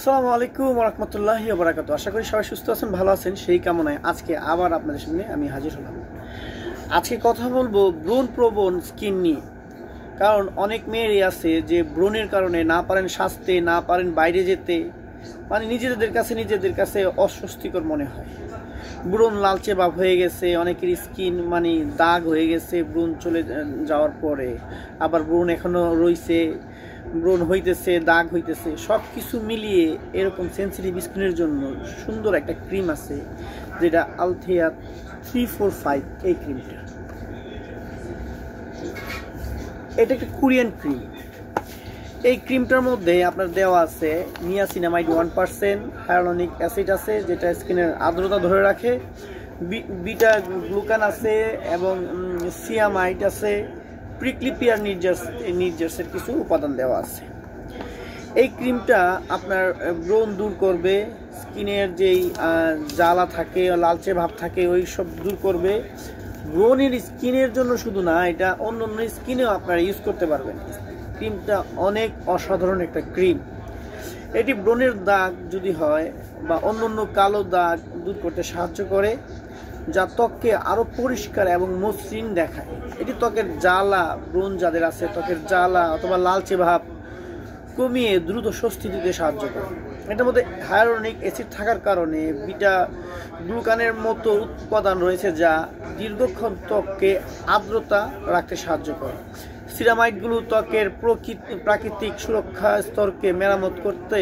আসসালামু আলাইকুম ওয়া রাহমাতুল্লাহি ওয়া বারাকাতুহু। আশা করি সবাই সুস্থ আছেন, ভালো আছেন। সেই কামনায় আজকে আবার আপনাদের সামনে আমি হাজির হলাম। আজকে কথা বলবো ব্রণ প্রবণ স্কিন নিয়ে। কারণ অনেক মেয়েরই আছে যে ব্রণের কারণে না পারেন সাজতে, না পারেন বাইরে যেতে, মানে নিজেদের কাছে অস্বস্তিকর মনে হয়। ব্রণ লালচে ভাব হয়ে গেছে, অনেকের স্কিন মানে দাগ হয়ে গেছে ব্রণ চলে যাওয়ার পরে, আবার ব্রণ এখনও রয়েছে, ব্রণ হইতেছে, দাগ হইতেছে। সব কিছু মিলিয়ে এরকম সেন্সিটিভ স্কিনের জন্য সুন্দর একটা ক্রিম আছে, যেটা আলথিয়া 345। এই ক্রিমটা, এটা একটা কোরিয়ান ক্রিম। এই ক্রিমটার মধ্যে আপনার দেওয়া আছে নিয়াসিনামাইড 1%, হায়ালুরোনিক অ্যাসিড আছে যেটা স্কিনের আর্দ্রতা ধরে রাখে, বিটা গ্লুকান আছে এবং সিয়ামাইড আছে, প্রিক্লিপিয়ার নির্যাসের কিছু উপাদান দেওয়া আছে। এই ক্রিমটা আপনার ব্রণ দূর করবে, স্কিনের যেই জ্বালা থাকে, লালচে ভাব থাকে, ওই সব দূর করবে। ব্রণের স্কিনের জন্য শুধু না, এটা অন্য স্কিনেও আপনারা ইউজ করতে পারবেন। ক্রিমটা অনেক অসাধারণ একটা ক্রিম। এটি ব্রণের দাগ যদি হয় বা অন্য কালো দাগ দূর করতে সাহায্য করে, যা ত্বককে আরও পরিষ্কার এবং মসৃণ দেখায়। এটি ত্বকের জ্বালা, ব্রণ যাদের আছে ত্বকের জ্বালা অথবা লালচে ভাব কমিয়ে দ্রুত স্বস্তি দিতে সাহায্য করে। এটার মধ্যে হায়ালুরোনিক অ্যাসিড থাকার কারণে বিটা গ্লুকানের মতো উপাদান রয়েছে, যা দীর্ঘক্ষণ ত্বককে আর্দ্রতা রাখতে সাহায্য করে। সিরামাইডগুলো ত্বকের প্রাকৃতিক সুরক্ষা স্তরকে মেরামত করতে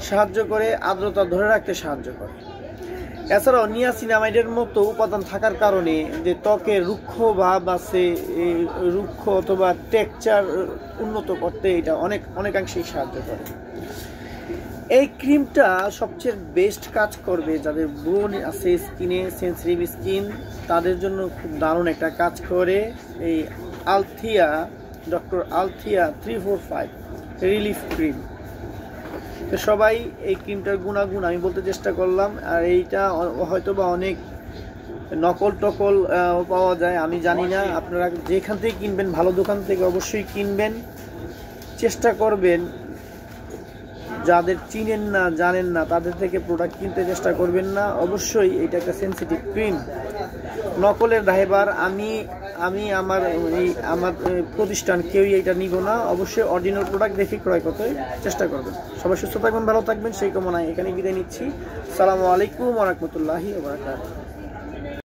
সাহায্য করে, আর্দ্রতা ধরে রাখতে সাহায্য করে। এছাড়াও নিয়াসিনামাইডের মতো উপাদান থাকার কারণে যে ত্বকের রুক্ষ ভাব আছে, রুক্ষ অথবা টেক্সচার উন্নত করতে এটা অনেকাংশেই সাহায্য করে। এই ক্রিমটা সবচেয়ে বেস্ট কাজ করবে যাদের ব্রণ আছে স্কিনে, সেন্সিটিভ স্কিন, তাদের জন্য খুব দারুণ একটা কাজ করে এই ডক্টর আলথিয়া 345 রিলিফ ক্রিম। তো সবাই এই ক্রিমটার গুণাগুণ আমি বলতে চেষ্টা করলাম। আর এইটা হয়তো বা অনেক নকল টকল পাওয়া যায়, আমি জানি না। আপনারা যেখান থেকে কিনবেন, ভালো দোকান থেকে অবশ্যই কিনবেন। চেষ্টা করবেন যাদের চিনেন না, জানেন না, তাদের থেকে প্রোডাক্ট কিনতে চেষ্টা করবেন না। অবশ্যই এটা একটা সেন্সিটিভ ক্রিম, নকলের ড্রাইভার আমি আমার প্রতিষ্ঠান কেউই এটা নিব না। অবশ্যই অরিজিনাল প্রোডাক্ট দেখে ক্রয় করতে চেষ্টা করবেন। সবাই সুস্থ থাকবেন, ভালো থাকবেন, সেই কামনায় এখানে বিদায় নিচ্ছি। আসসালামু আলাইকুম ওয়া রাহমাতুল্লাহি ওয়া বারাকাতুহু।